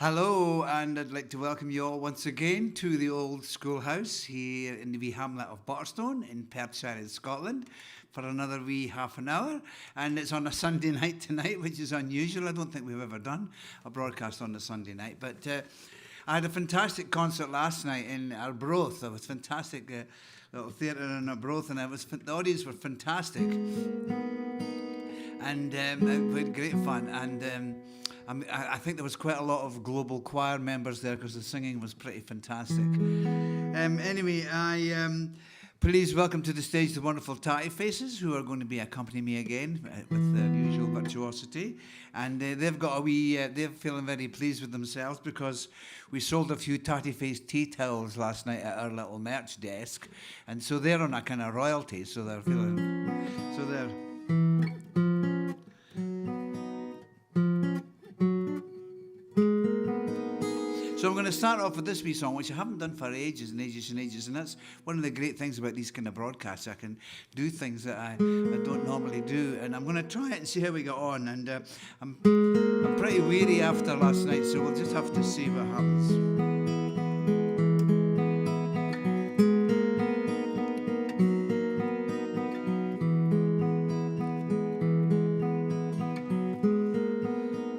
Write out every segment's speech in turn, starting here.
Hello, and I'd like to welcome you all once again to the old schoolhouse here in the wee hamlet of Butterstone in Perthshire in Scotland for another wee half an hour. And it's on a Sunday night tonight, which is unusual. I don't think we've ever done a broadcast on a Sunday night. But I had a fantastic concert last night in Arbroath. It was fantastic, little theatre in Arbroath, and the audience were fantastic. And we had great fun. And I think there was quite a lot of global choir members there because the singing was pretty fantastic. Anyway, please welcome to the stage the wonderful Tatty Faces, who are going to be accompanying me again with their usual virtuosity. And they're feeling very pleased with themselves because we sold a few Tatty Face tea towels last night at our little merch desk, and so they're on a kind of royalty. So they're feeling. So I'm going to start off with this wee song, which I haven't done for ages and ages and ages, and that's one of the great things about these kind of broadcasts. I can do things that I don't normally do, and I'm going to try it and see how we get on. And I'm pretty weary after last night, so we'll just have to see what happens.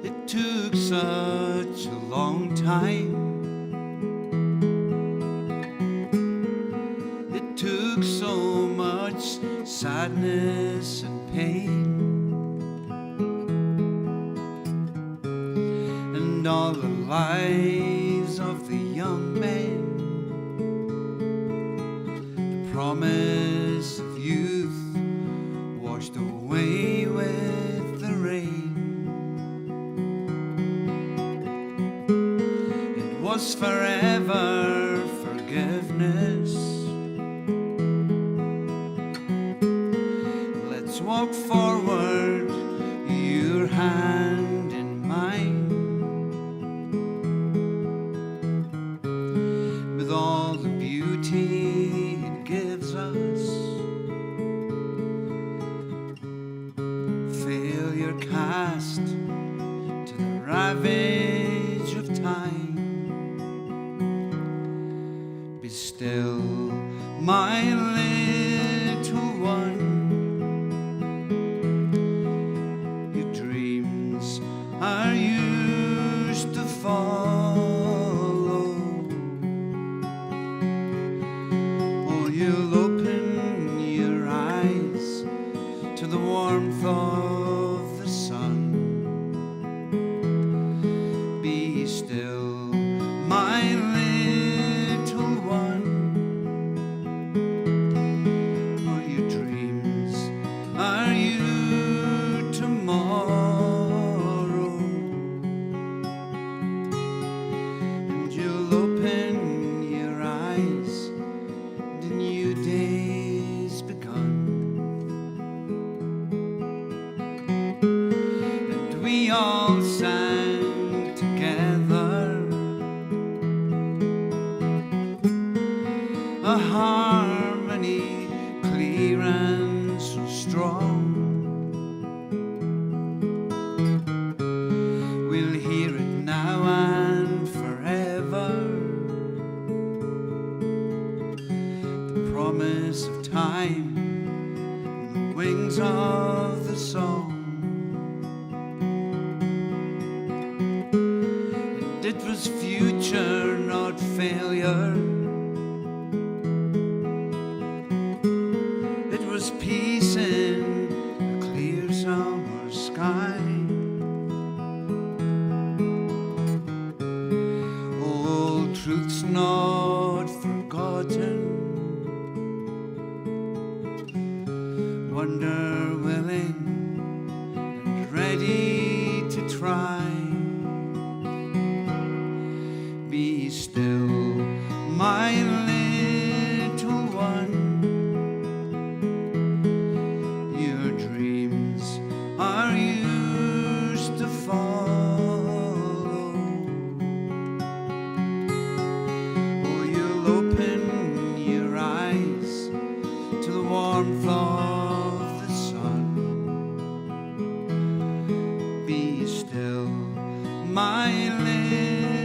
It took such a long time. It took so much sadness and pain, and all the lives of the young men, the promise of youth washed away with the rain. Was forever forgiveness. Let's walk forward, your hand in mine, with all the beauty it gives us. Failure cast to the ravage of time. Be still, my little one. Your dreams are yours to follow. Oh, you'll open your eyes to the warmth of the sun. Be still, my little one. For your dreams are you tomorrow, and you'll open your eyes, and a new day's begun. And we all sang together a harmony clear and so strong. We'll hear it now and forever, the promise of time on the wings of the song. And it was future, not failure. It was peace in a clear summer sky. Old truths not forgotten, wonder willing and ready to try. Be still, my little one. Your dreams are yours to follow. Oh, you'll open your eyes to the warmth of the sun. Be still, my little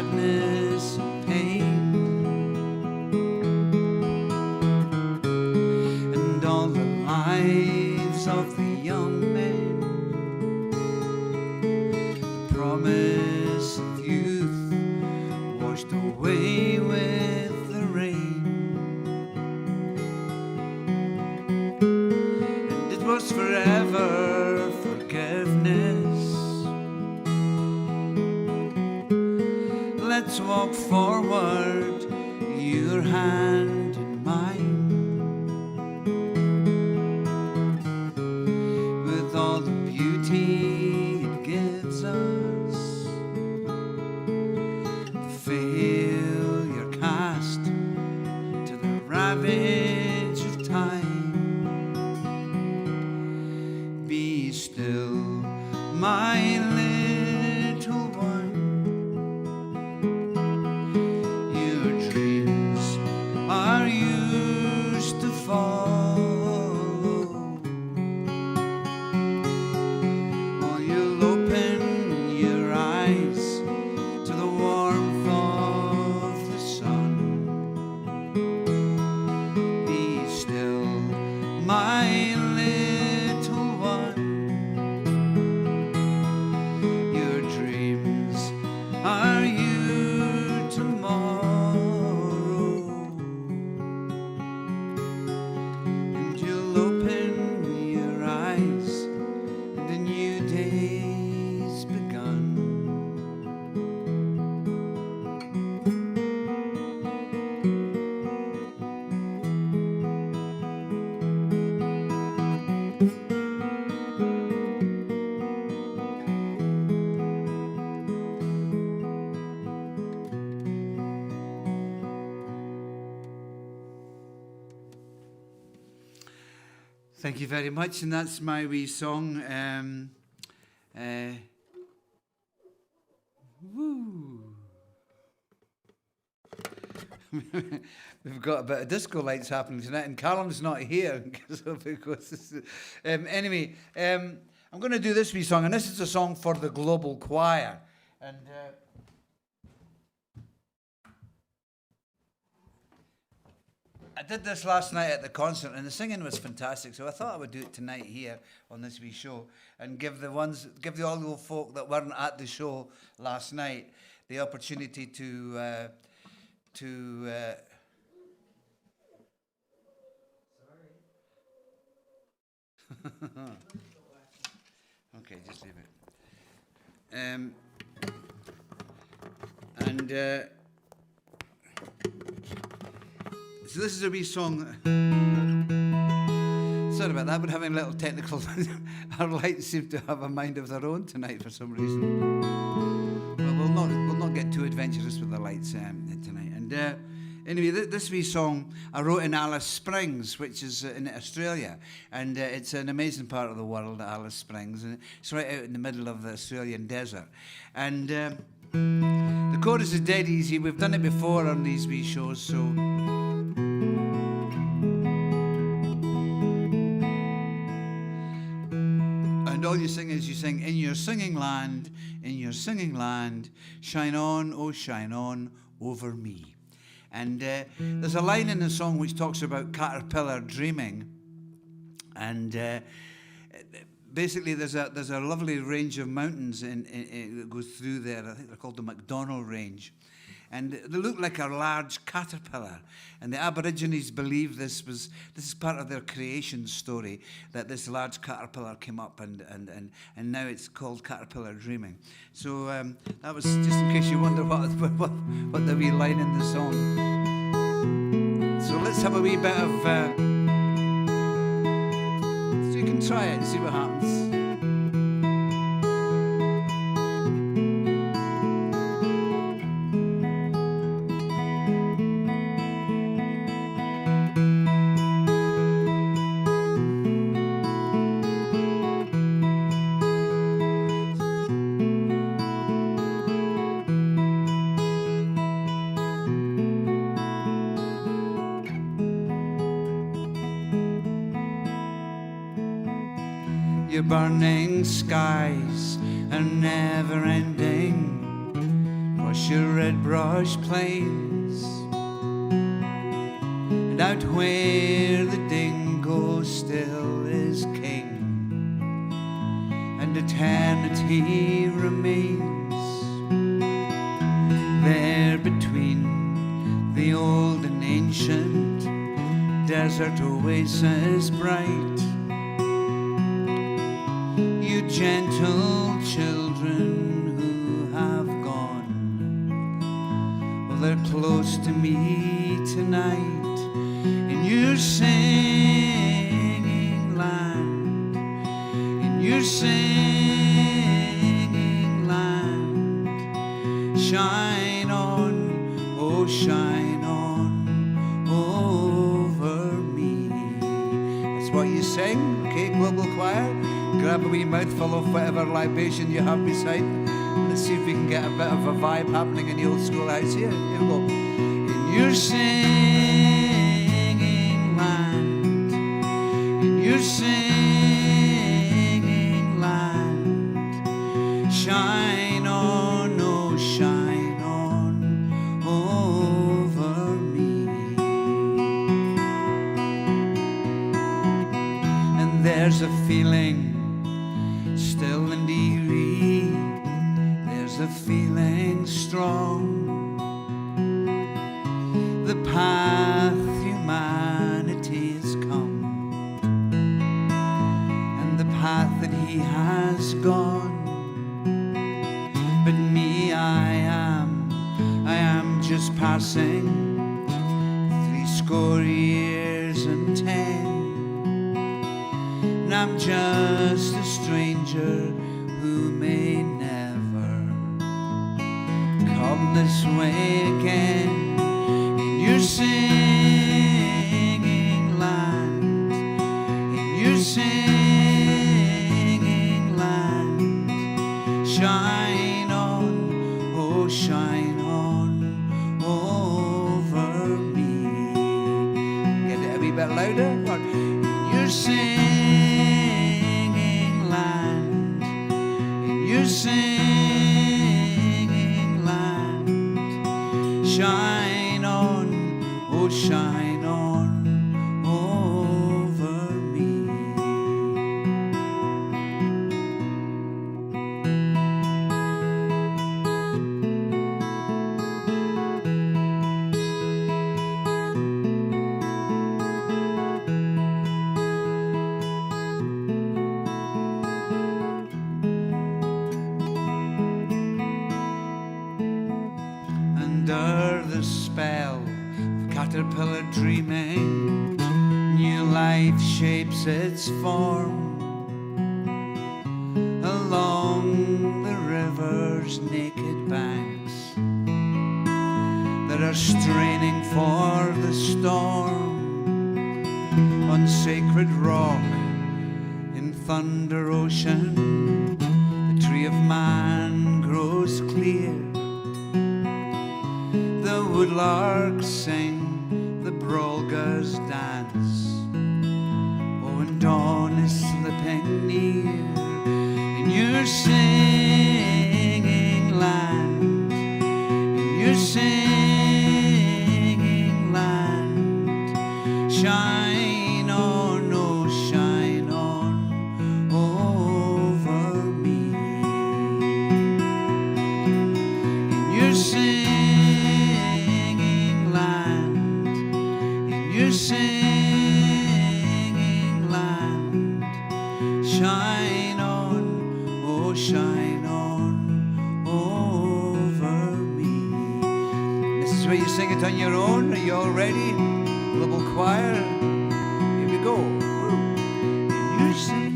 sadness and pain, and all the lives of the young men, the promise of youth washed away with the rain. And it was forever forgiveness. Let's walk forward, your hand in mine, with all the beauty it gives us, the failure cast to the ravage of time. Be still, my little one, your dreams are yours to follow. Oh, you'll open your eyes to the warmth of the sun. Be still, my little one, your dreams are you tomorrow, and you'll open your eyes and a new day's begun. Thank you very much, and that's my wee song. Woo. We've got a bit of disco lights happening tonight, and Callum's not here. Anyway, I'm going to do this wee song, and this is a song for the global choir. And I did this last night at the concert, and the singing was fantastic. So I thought I would do it tonight here on this wee show, and give the all the old folk that weren't at the show last night the opportunity to. Okay, just leave it. So this is a wee song. Sorry about that, we're having a little technical. Our lights seem to have a mind of their own tonight for some reason. Well, we'll not get too adventurous with the lights tonight. And anyway, this wee song I wrote in Alice Springs, which is in Australia, and it's an amazing part of the world, Alice Springs, and it's right out in the middle of the Australian desert. And the chorus is dead easy. We've done it before on these wee shows, so. And all you sing is you sing, in your singing land, shine on, oh shine on over me. And there's a line in the song which talks about caterpillar dreaming, and basically there's a lovely range of mountains that goes through there. I think they're called the McDonnell Range, and they look like a large caterpillar. And the Aborigines believe this is part of their creation story, that this large caterpillar came up, and now it's called caterpillar dreaming. So that was just in case you wonder what the wee line in the song. So let's have a wee bit of. So you can try it and see what happens. Your burning skies are never ending, 'cause Perthshire red brush plains, and out where the dingo still is king, and eternity remains there between the old and ancient desert oasis bright. You gentle children who have gone, well, they're close to me tonight in your singing land, in your singing land. Shine on, oh shine on over me. That's what you sing, okay, Global Choir? Grab a wee mouthful of whatever libation you have beside. Let's see if we can get a bit of a vibe happening in the old schoolhouse here. Here we go. In your singing land, in your singing land, shine on, oh shine on over me. And there's a feeling still and eerie, there's a feeling strong. The path humanity has come, and the path that he has gone. But me, I am just passing 70 years and 10. And I'm just a stranger who may never come this way again. In your singing land, in your singing land, shine on, oh shine on over me. Get it a wee bit louder. In your singing land, in your singing land, shine on, oh shine on over me. Under the spell of caterpillar dreaming, new life shapes its form along the river's naked banks that are straining for the storm. On sacred rock in thunder ocean, the tree of man grows clear. The woodlarks sing, the brolgers dance. Oh, and dawn is slipping near. In your singing land, in your singing land, shine on, oh shine on over me. In your singing land, in your singing land, shine on, oh shine on over me. This is where you sing it on your own. Are you all ready? Global Choir. Here we go. In your singing.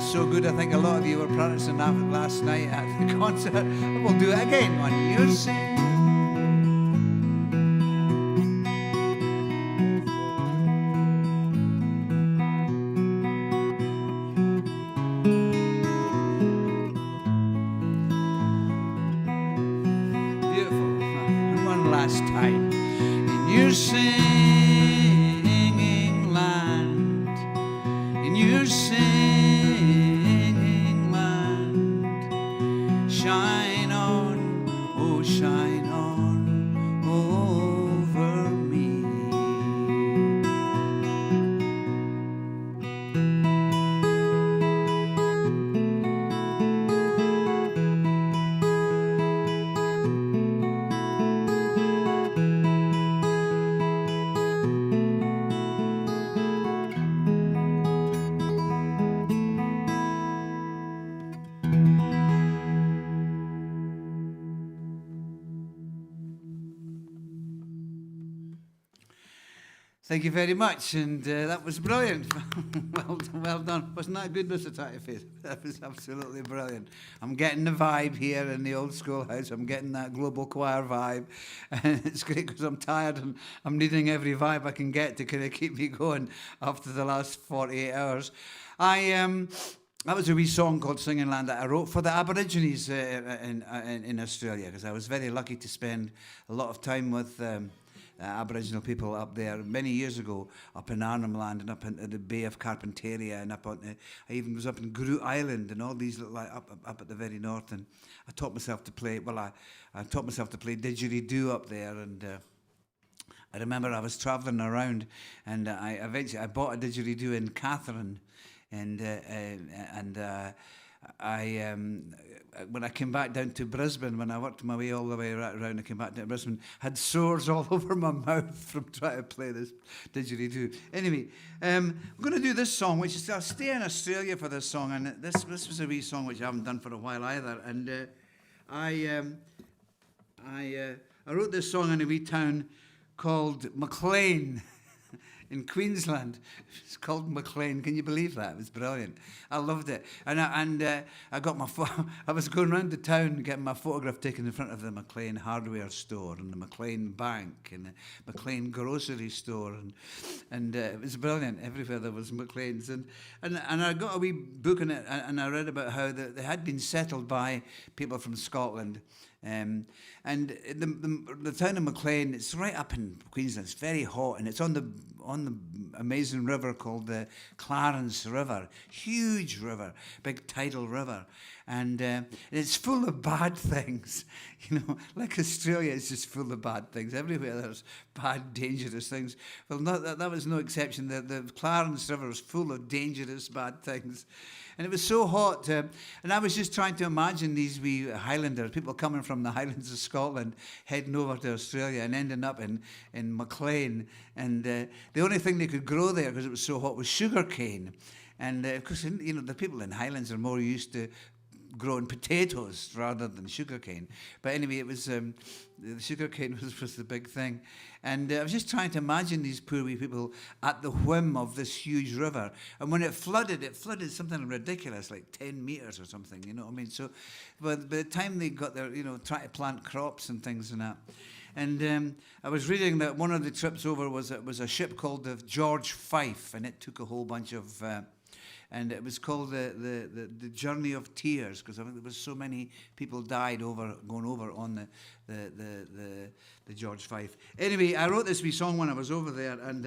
so good. I think a lot of you were practicing that last night at the concert. We'll do it again when you sing. Beautiful. And one last time. In your singing land, in your singing land, shine on, oh shine on over me. Thank you very much, and that was brilliant. well done. Wasn't that good, Mr. Tattyface? That was absolutely brilliant. I'm getting the vibe here in the old schoolhouse. I'm getting that global choir vibe, and it's great because I'm tired and I'm needing every vibe I can get to kind of keep me going after the last 48 hours. That was a wee song called Singing Land that I wrote for the Aborigines in Australia, because I was very lucky to spend a lot of time with Aboriginal people up there many years ago, up in Arnhem Land and up in the Bay of Carpentaria, and up on I even was up in Groot Island and all these little up at the very north, and I taught myself to play. Well, I taught myself to play didgeridoo up there, and I remember I was travelling around, and I eventually bought a didgeridoo in Catherine, and when I came back down to Brisbane, when I worked my way all the way around, I came back down to Brisbane, had sores all over my mouth from trying to play this didgeridoo. Anyway, I'm going to do this song, which is, I'll stay in Australia for this song, and this was a wee song which I haven't done for a while either, and I wrote this song in a wee town called MacLean in Queensland. It's called MacLean. Can you believe that? It was brilliant. I loved it. And I got I was going around the town getting my photograph taken in front of the MacLean hardware store and the MacLean bank and the MacLean grocery store, and it was brilliant. Everywhere there was MacLeans, and I got a wee book in it, and I read about how they had been settled by people from Scotland. And the town of MacLean, it's right up in Queensland. It's very hot, and it's on the amazing river called the Clarence River. Huge river, big tidal river, and it's full of bad things. You know, like Australia, it's just full of bad things. Everywhere there's bad, dangerous things. Well, that was no exception. The Clarence River was full of dangerous, bad things. And it was so hot, and I was just trying to imagine these wee Highlanders, people coming from the Highlands of Scotland, heading over to Australia and ending up in MacLean. And the only thing they could grow there, because it was so hot, was sugar cane. And of course, you know, the people in Highlands are more used to growing potatoes rather than sugarcane. But anyway, it was the sugarcane was the big thing. And I was just trying to imagine these poor wee people at the whim of this huge river. And when it flooded something ridiculous, like 10 meters or something, you know what I mean? So by the time they got there, you know, trying to plant crops and things and that. And I was reading that one of the trips over was a ship called the George Fife, and it took a whole bunch of... and it was called the Journey of Tears, because I think there was so many people died going over on the George Fife. Anyway, I wrote this wee song when I was over there, and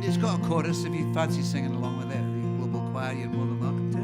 it's got a chorus. If you fancy singing along with it, the Global Choir, you're more than welcome to.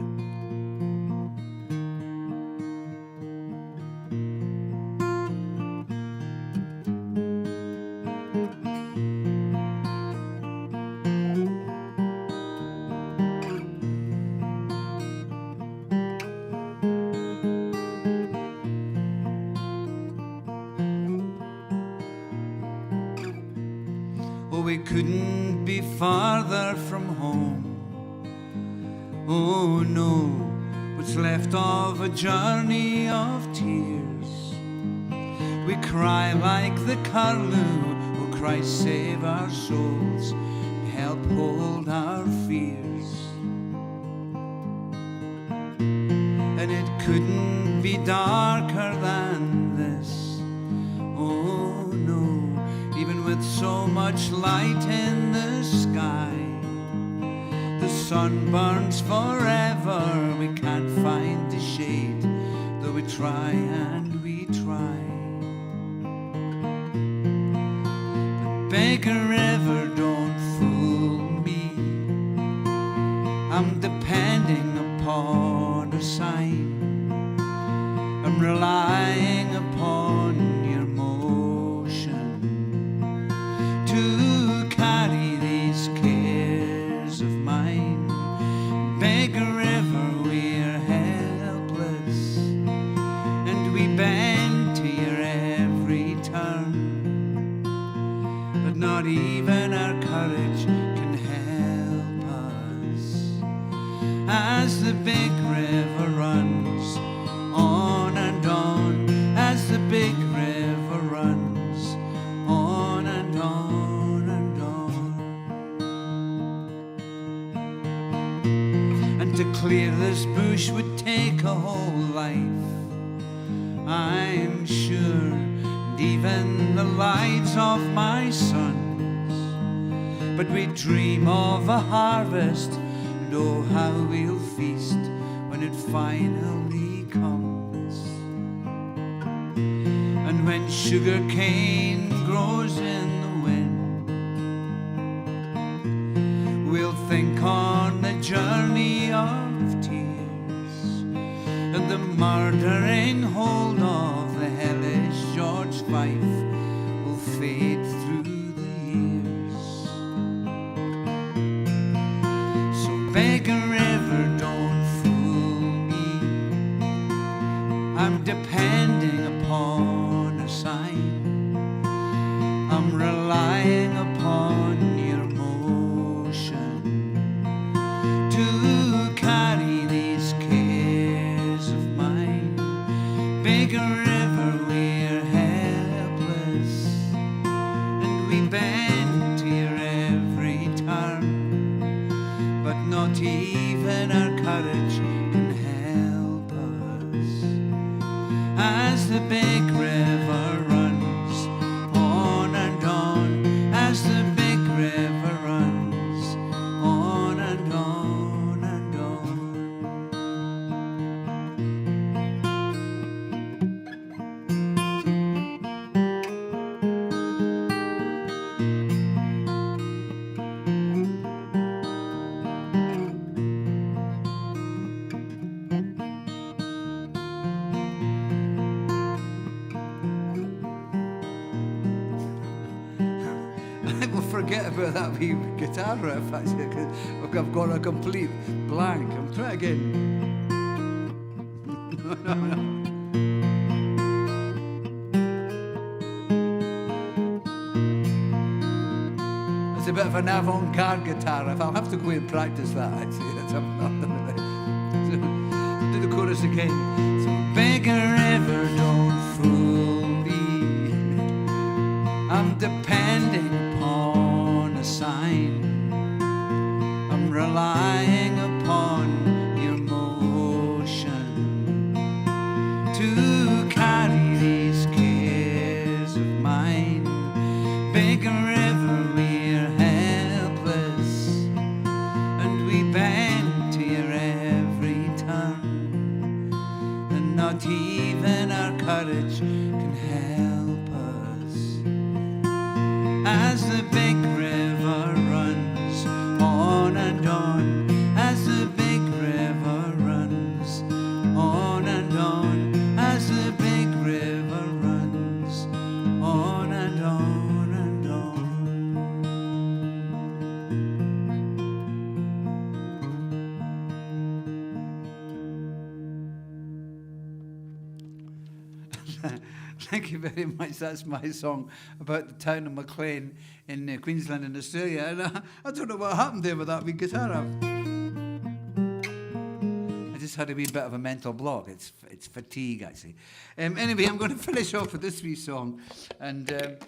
We couldn't be farther from home. Oh no, what's left of a journey of tears. We cry like the curlew, oh Christ save our souls, help hold our fears. And it couldn't be darker than this, oh no, even with so much light in the sky. The sun burns forever, we can't find the shade, though we try and we try. But Baker River, don't fool me, I'm depending upon a sign. I'm relying upon your motion to carry these cares of mine. Baker River, we're helpless, and we bend to your every turn, but not even our courage can help us as the big river runs on and on, as the big river runs on and on and on. And to clear this bush would take a whole life, I'm sure, and even the lives of my sons. But we dream of a harvest, and oh how we'll feast when it finally comes. And when sugar cane grows in the wind, we'll think on the journey of tears, and the murdering hold of the hellish George Fife will fade through the years. So Baker River, don't fool me, I'm depending upon a sign. I'm relying upon your motion to carry these cares of mine. Baker River, we're helpless, and we bend to your every turn, but not even our courage can help us as the big river runs on and on, as the big river runs on and on and on. I will forget about that wee guitar riff actually, because I've got a complete blank. I'll try again. No. It's a bit of an avant-garde guitar riff. I'll have to go and practice that actually. That's not done it. So, do the chorus again. So, Baker River, don't fool me, I'm depending upon a sign. I'm relying upon your motion to carry these cares of mine. Baker River, we're helpless, and we bend to your every turn, and not even our courage can help us as the big river runs on and on, as the big river runs on and on, as the big river runs on and on and on. Thank you very much. That's my song about the town of MacLean in Queensland in Australia. And I don't know what happened there with that wee guitar. I just had a wee bit of a mental block. It's fatigue, actually. Anyway, I'm going to finish off with this wee song. And this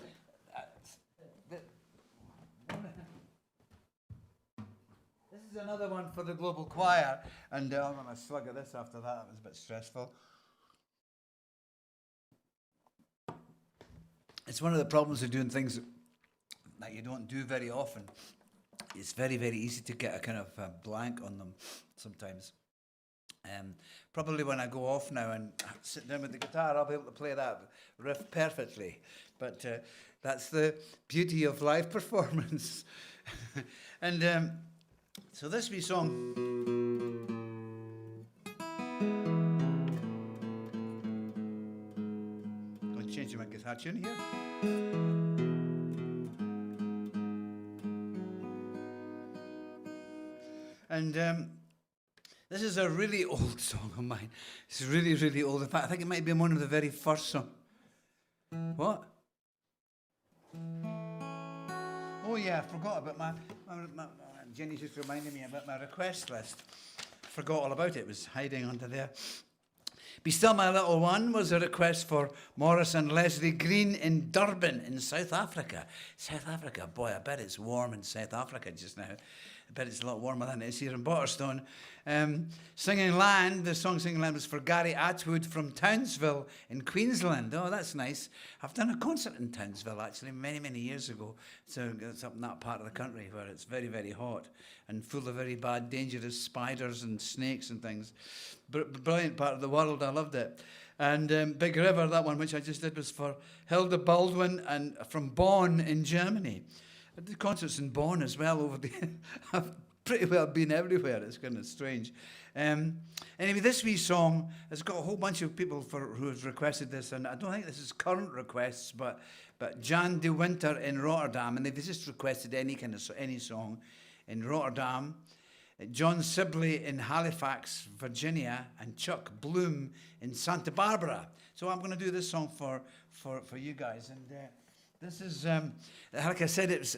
is another one for the Global Choir. And I'm going to slug at this after that. That was a bit stressful. It's one of the problems of doing things that you don't do very often. It's very, very easy to get a kind of blank on them sometimes. Probably when I go off now and sit down with the guitar, I'll be able to play that riff perfectly. But that's the beauty of live performance. And so this wee song... I'm going to change my guitar tune here. And this is a really old song of mine. It's really, really old. In fact, I think it might be one of the very first songs. What? Oh yeah, I forgot about my Jenny just reminded me about my request list. Forgot all about it. It was hiding under there. Be Still My Little One was a request for Morris and Leslie Green in Durban in South Africa. South Africa, boy, I bet it's warm in South Africa just now. I bet it's a lot warmer than it is here in Butterstone. Singing Land, the song Singing Land was for Gary Atwood from Townsville in Queensland. Oh, that's nice. I've done a concert in Townsville, actually, many, many years ago. So it's up in that part of the country where it's very, very hot and full of very bad, dangerous spiders and snakes and things. Brilliant part of the world. I loved it. And Big River, that one which I just did, was for Hilda Baldwin and from Bonn in Germany. I did concerts in Bonn as well over the... I've pretty well been everywhere. It's kind of strange. Anyway, this wee song has got a whole bunch of people who have requested this, and I don't think this is current requests, but Jan de Winter in Rotterdam, and they've just requested any song in Rotterdam. John Sibley in Halifax, Virginia, and Chuck Bloom in Santa Barbara. So I'm going to do this song for you guys, and... this is, like I said, it's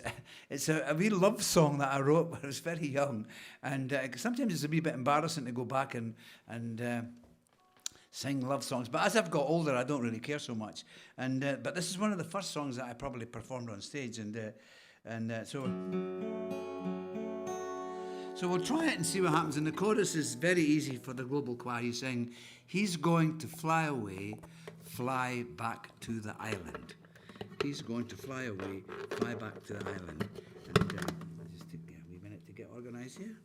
a wee love song that I wrote when I was very young. And sometimes it's a wee bit embarrassing to go back and sing love songs. But as I've got older, I don't really care so much. And but this is one of the first songs that I probably performed on stage. So we'll try it and see what happens. And the chorus is very easy for the Global Choir. You sing, "He's going to fly away, fly back to the island." He's going to fly away, fly back to the island. And I'll just take a wee minute to get organised here.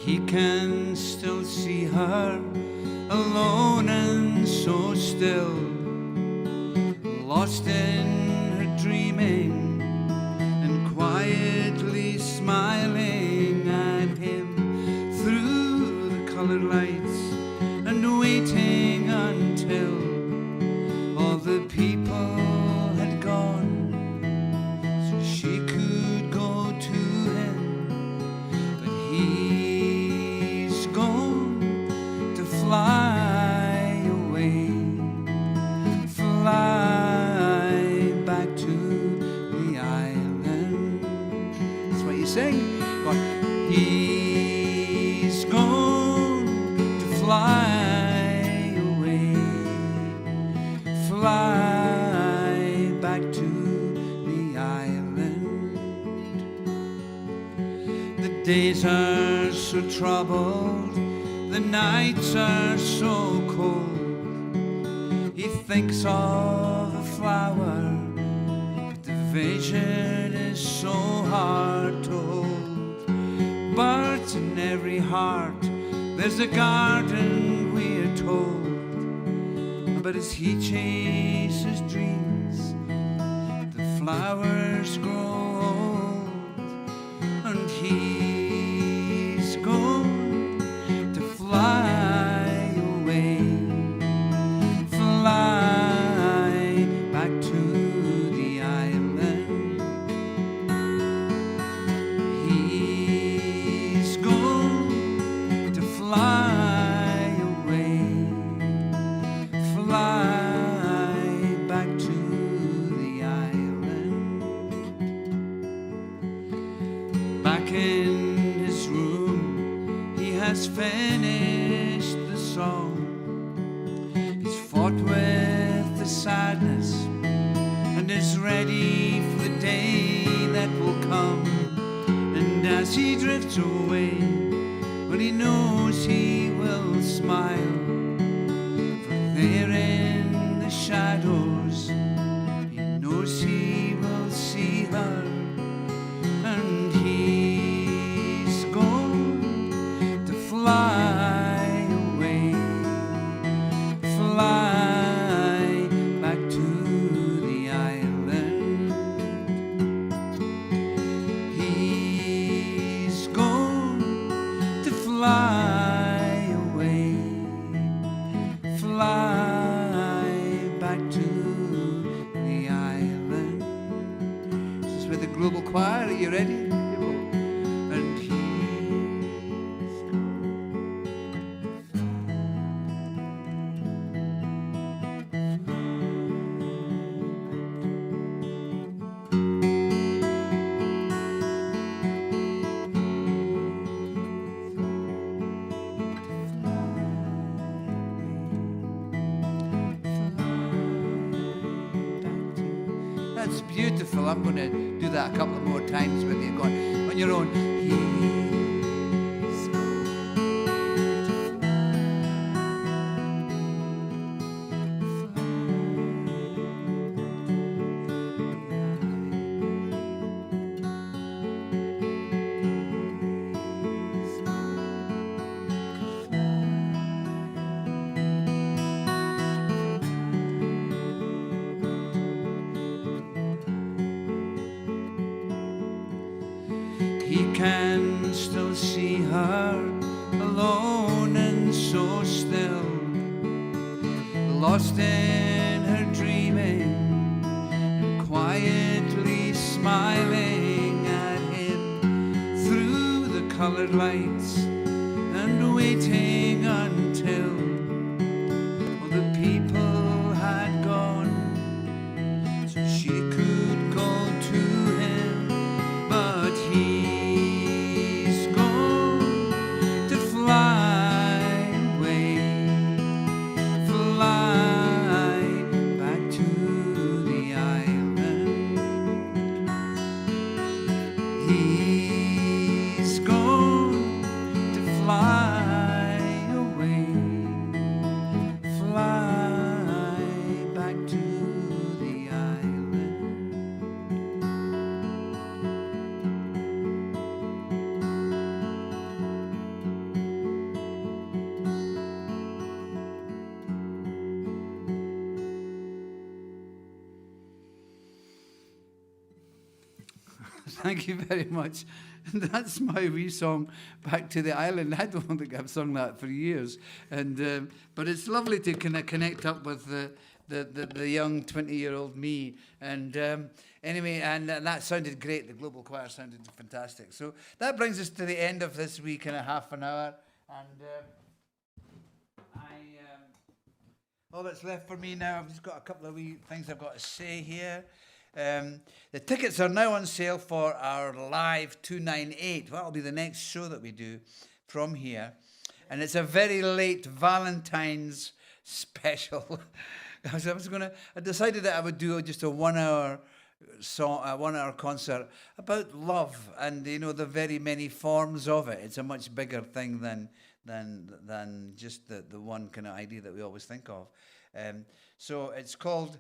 He can still see her alone and so still, lost in her dreaming and quietly smiling at him through the colored lights and waiting until all the people had gone so she could go to him. But he's gone to fly away, fly back to the island. That's what you sing. Go on. He's gone to fly away, fly back to the island. The days are so troubled, the nights are so cold. He thinks of a flower, but the vision is so hard to hold. But in every heart there's a garden, we're told. But as he chases dreams, the flowers grow old, and he's gone to fly in his room, he has finished the song. He's fought with the sadness and is ready for the day that will come. And as he drifts away, well, he knows he will smile, for there in the shadows he knows he will see her. And he's going to fly away, fly back to the island. He's going to fly away, fly back to the island. This is with the Global Choir. Are you ready? And he's That's beautiful. I'm going to do that a couple of more times with you. Go on your own. He's He can still see her alone and so still, lost in her dreaming, and quietly smiling at him through the colored lights, and waiting until all the people had gone, so she could go to him. But he's going to fly away, fly back to the island. He's going to fly away, fly back to the island. Thank you very much. And that's my wee song, Back to the Island. I don't think I've sung that for years. And but it's lovely to kind of connect up with the young 20-year-old me. And anyway, and that sounded great. The Global Choir sounded fantastic. So that brings us to the end of this week in a half an hour. And all that's left for me now, I've just got a couple of wee things I've got to say here. The tickets are now on sale for our live 298. That'll be the next show that we do from here. And it's a very late Valentine's special. I decided that I would do just a 1 hour song, a 1 hour concert about love and, you know, the very many forms of it. It's a much bigger thing than just the one kind of idea that we always think of. So it's called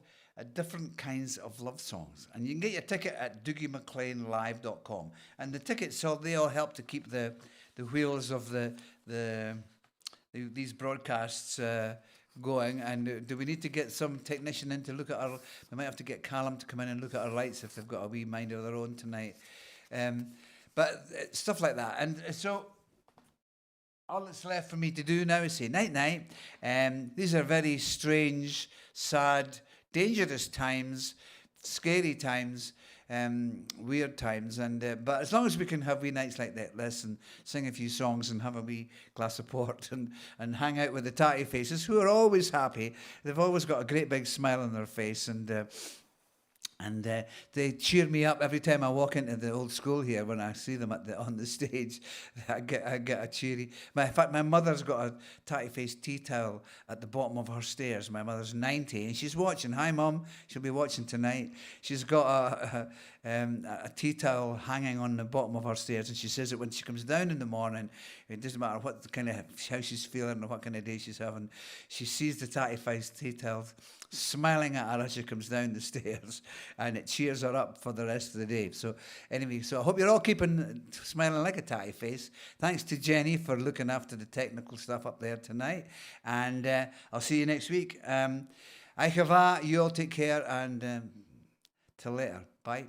Different Kinds of Love Songs. And you can get your ticket at DougieMacLeanLive.com. And the tickets, so they all help to keep the wheels of these broadcasts going. And do we need to get some technician in to look at our... We might have to get Callum to come in and look at our lights if they've got a wee mind of their own tonight. But stuff like that. And so... all that's left for me to do now is say night-night. These are very strange, sad, dangerous times, scary times, weird times. But as long as we can have wee nights like this and sing a few songs and have a wee glass of port and hang out with the tatty faces who are always happy. They've always got a great big smile on their face. And And they cheer me up every time I walk into the old school here. When I see them on the stage, I get a cheery. In fact, my mother's got a tatty face tea towel at the bottom of her stairs. My mother's 90 and she's watching. Hi, Mum. She'll be watching tonight. She's got a tea towel hanging on the bottom of her stairs, and she says that when she comes down in the morning, it doesn't matter what kind of how she's feeling or what kind of day she's having, she sees the tatty face tea towel smiling at her as she comes down the stairs, and it cheers her up for the rest of the day. So anyway, so I hope you're all keeping smiling like a tatty face. Thanks to Jenny for looking after the technical stuff up there tonight, and I'll see you next week. You all take care, and till later. Bye.